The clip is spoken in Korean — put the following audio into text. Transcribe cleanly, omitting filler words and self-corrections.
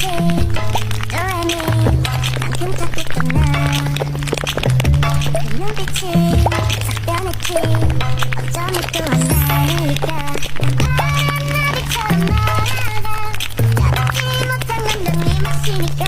너라니 난 끔찍했던 그 눈빛이 싹 변했지. 어쩌면 또한 나니까 파란 나비처럼 날아가 잡지 못한 감정이 마시니까